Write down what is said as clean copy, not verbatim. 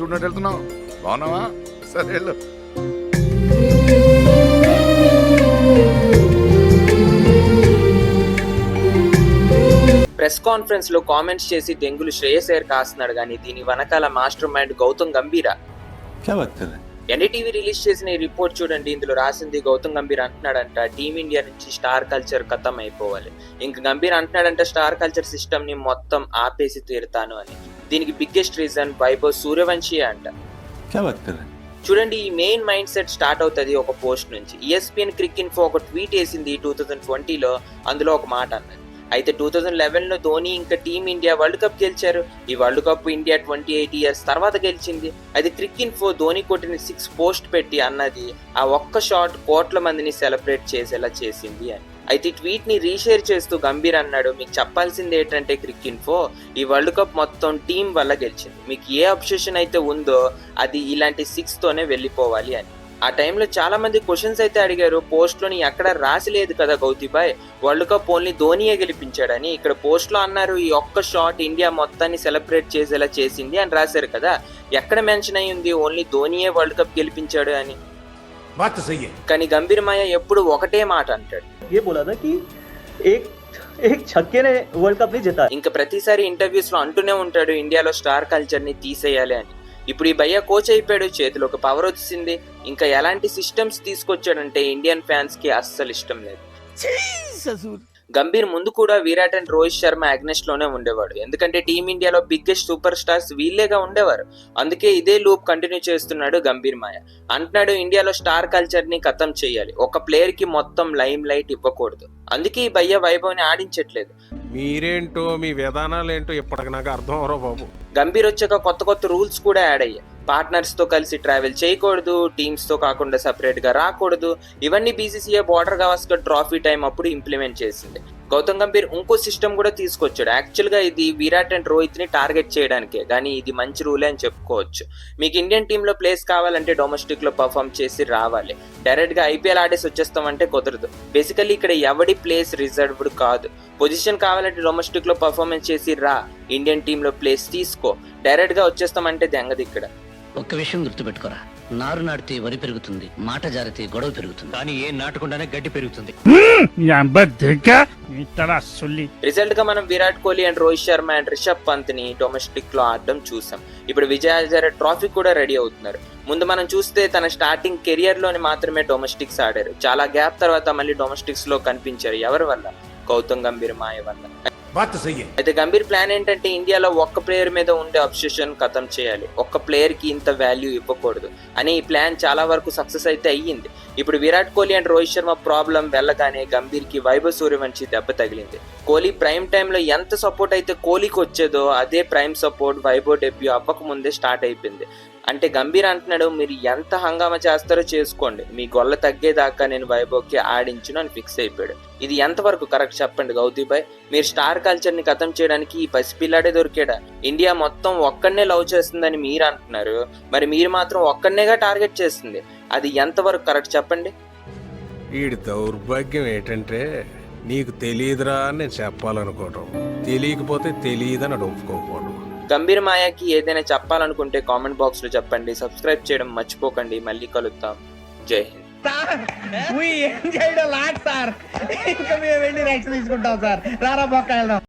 చూడనట్టు వెళ్తున్నావు? బాగున్నావా? సరే వెళ్ళు. ప్రెస్ కాన్ఫరెన్స్ లో కామెంట్స్ చేసి డెంగులు శ్రేయస్ అయ్యర్ కాస్తున్నాడు కానీ దీని వెనకాల మాస్టర్ మైండ్ గౌతమ్ గంభీర. ఎన్డీటీవీ రిలీజ్ చేసిన ఈ రిపోర్ట్ చూడండి. ఇందులో రాసింది గౌతమ్ గంభీర్ అంటున్నాడంట టీమిండియా నుంచి స్టార్ కల్చర్ ఖతం అయిపోవాలి. ఇంక గంభీర్ అంటున్నాడంట స్టార్ కల్చర్ సిస్టమ్ ని మొత్తం ఆపేసి తీరుతాను అని. దీనికి బిగ్గెస్ట్ రీజన్ వైభవ్ సూర్యవంశీ అంట. చూడండి, ఈ మెయిన్ మైండ్ సెట్ స్టార్ట్ అవుతుంది ఒక పోస్ట్ నుంచి. ESPN క్రిక్ ఇన్ఫో ఒక ట్వీట్ వేసింది 2020లో. అందులో ఒక మాట అన్నది. అయితే 2011లో ధోని ఇంకా టీమిండియా వరల్డ్ కప్ గెలిచారు. ఈ వరల్డ్ కప్ ఇండియా 28 years తర్వాత గెలిచింది. అది క్రిక్ ఇన్ఫో ధోని కొట్టిన 6 పోస్ట్ పెట్టి అన్నది ఆ ఒక్క షాట్ కోట్ల మందిని సెలబ్రేట్ చేసేలా చేసింది అని. అయితే ఈ ట్వీట్ ని రీషేర్ చేస్తూ గంభీర్ అన్నాడు, మీకు చెప్పాల్సింది ఏంటంటే క్రిక్ ఇన్ఫో ఈ వరల్డ్ కప్ మొత్తం టీం వల్ల గెలిచింది. మీకు ఏ అబ్సెషన్ అయితే ఉందో అది ఇలాంటి 6 తోనే వెళ్ళిపోవాలి అని. ఆ టైంలో చాలా మంది క్వశ్చన్స్ అయితే అడిగారు, పోస్ట్ లోని ఎక్కడ రాసిలేదు కదా గౌతీబాయ్ వరల్డ్ కప్ ఓన్లీ ధోనియే గెలిపించాడని. ఇక్కడ పోస్ట్ లో అన్నారు ఈ ఒక్క షాట్ ఇండియా మొత్తాన్ని సెలబ్రేట్ చేసేలా చేసింది అని రాశారు కదా. ఎక్కడ మెన్షన్ అయ్యింది ఓన్లీ ధోనియే వరల్డ్ కప్ గెలిపించాడు అని? కానీ గంభీర్ మాయ ఎప్పుడు ఒకటే మాట అంటాడు, ఇంకా ప్రతిసారి ఇంటర్వ్యూస్ లో అంటూనే ఉంటాడు ఇండియాలో స్టార్ కల్చర్ ని తీసేయాలి అని. ఇప్పుడు ఈ భయ్య కోచ్ అయిపోయాడు, చేతిలో ఒక పవర్ వచ్చింది. ఇంకా ఎలాంటి సిస్టమ్స్ తీసుకొచ్చాడంటే ఇండియన్ ఫ్యాన్స్ కి అస్సలు ఇష్టం లేదు. గంభీర్ ముందు కూడా విరాట్ అండ్ రోహిత్ శర్మ అగ్నెస్ట్ లోనే ఉండేవాడు. ఎందుకంటే టీమిండియాలో బిగ్గెస్ట్ సూపర్ స్టార్స్ వీళ్ళేగా ఉండేవారు. అందుకే ఇదే లూప్ కంటిన్యూ చేస్తున్నాడు గంభీర్ మాయ. అంటున్నాడు ఇండియాలో స్టార్ కల్చర్ ని ఖతం చేయాలి, ఒక ప్లేయర్ కి మొత్తం లైమ్ లైట్ ఇవ్వకూడదు. అందుకే ఈ భయ్య వైభవ్ ని ఆడించట్లేదు. మీరేంటో మీ విధానాలు ఏంటో ఇప్పటికి నాకు అర్థం అవరో బాబు. గంభీర్ వచ్చాక కొత్త కొత్త రూల్స్ కూడా యాడ్ అయ్యాయి. పార్ట్నర్స్ తో కలిసి ట్రావెల్ చేయకూడదు, టీమ్స్ తో కాకుండా సెపరేట్ గా రాకూడదు. ఇవన్నీ BCCI border Gavaskar trophy time అప్పుడు ఇంప్లిమెంట్ చేసింది. గౌతమ్ గంభీర్ ఇంకో సిస్టమ్ కూడా తీసుకొచ్చాడు. యాక్చువల్ గా ఇది విరాట్ అండ్ రోహిత్ ని టార్గెట్ చేయడానికే, కానీ ఇది మంచి రూలే అని చెప్పుకోవచ్చు. మీకు ఇండియన్ టీమ్ లో ప్లేస్ కావాలంటే డొమెస్టిక్ లో పర్ఫామ్ చేసి రావాలి. డైరెక్ట్ గా IPL ఆడేసి వచ్చేస్తామంటే కుదరదు. బేసికల్లీ ఇక్కడ ఎవడి ప్లేస్ రిజర్వ్డ్ కాదు. పొజిషన్ కావాలంటే డొమెస్టిక్ లో పర్ఫార్మెన్స్ చేసి రా, ఇండియన్ టీమ్ లో ప్లేస్ తీసుకో. డైరెక్ట్ గా వచ్చేస్తామంటే దెంగది ఇక్కడ. ఒక్క విషయం గుర్తుపెట్టుకోరా, నారు నాటితే వరి పెరుగుతుంది, మాట జారితే గొడవ పెరుగుతుంది, కానీ ఏ నాటకుండానే గడ్డి పెరుగుతుంది. రిజల్ట్ గా మనం విరాట్ కోహ్లీ అండ్ రోహిత్ శర్మ అండ్ రిషబ్ పంత్ ని డొమెస్టిక్ లో ఆడడం చూసాం. ఇప్పుడు విజయ్ హజారే ట్రోఫీ కూడా రెడీ అవుతున్నారు. ముందు మనం చూస్తే తన స్టార్టింగ్ కెరియర్ లోని మాత్రమే డొమెస్టిక్స్ ఆడారు. చాలా గ్యాప్ తర్వాత మళ్ళీ డొమెస్టిక్స్ లో కనిపించారు. ఎవరి వల్ల? గౌతమ్ గంభీర్ మాయ వల్ల. అయితే గంభీర్ ప్లాన్ ఏంటంటే ఇండియాలో ఒక్క ప్లేయర్ మీద ఉండే అబ్సెషన్ ఖతం చేయాలి, ఒక్క ప్లేయర్ కి ఇంత వాల్యూ ఇవ్వకూడదు అని. ఈ ప్లాన్ చాలా వరకు సక్సెస్ అయితే అయ్యింది. ఇప్పుడు విరాట్ కోహ్లీ అండ్ రోహిత్ శర్మ ప్రాబ్లం వెళ్ళగానే గంభీర్ కి వైభవ్ సూర్యవంశీ దెబ్బ తగిలింది. కోహ్లీ ప్రైమ్ టైమ్ లో ఎంత సపోర్ట్ అయితే కోహ్లీకి వచ్చేదో అదే ప్రైమ్ సపోర్ట్ వైభవ్ డెబ్యూ అవ్వక ముందే స్టార్ట్ అయిపోయింది. అంటే గంభీర్ అంటున్నాడు మీరు ఎంత హంగామా చేస్తారో చేసుకోండి, మీ గొల్ల తగ్గేదాకా నేను వైభవ్కి ఆడించును అని ఫిక్స్ అయిపోయాడు. ఇది ఎంతవరకు కరెక్ట్ చెప్పండి గౌతీబాయ్? మీరు స్టార్ కల్చర్ ని ఖతం చేయడానికి ఈ పసిపిల్లాడే దొరికాడా? ఇండియా మొత్తం ఒక్కడనే లవ్ చేస్తుందని మీరు అంటున్నారు, మరి మీరు మాత్రం ఒక్కడనేగా టార్గెట్ చేస్తుంది. అది ఎంతవరకు కరెక్ట్ చెప్పండి? వీడి దౌర్భాగ్యం ఏంటంటే నీకు తెలియదురా అని నేను చెప్పాలనుకోవటం, తెలియకపోతే తెలియదని ఒప్పుకోకపోవడం. గంభీర్ మాయాకి ఏదైనా చెప్పాలనుకుంటే కామెంట్ బాక్స్ లో చెప్పండి. సబ్స్క్రైబ్ చేయడం మర్చిపోకండి. మళ్ళీ కలుద్దాం. జై హింద్. ఇంకా మేము వెళ్ళి రైట్స్ తీసుకుంటాం సార్. రారా బొక్క వెళ్దాం.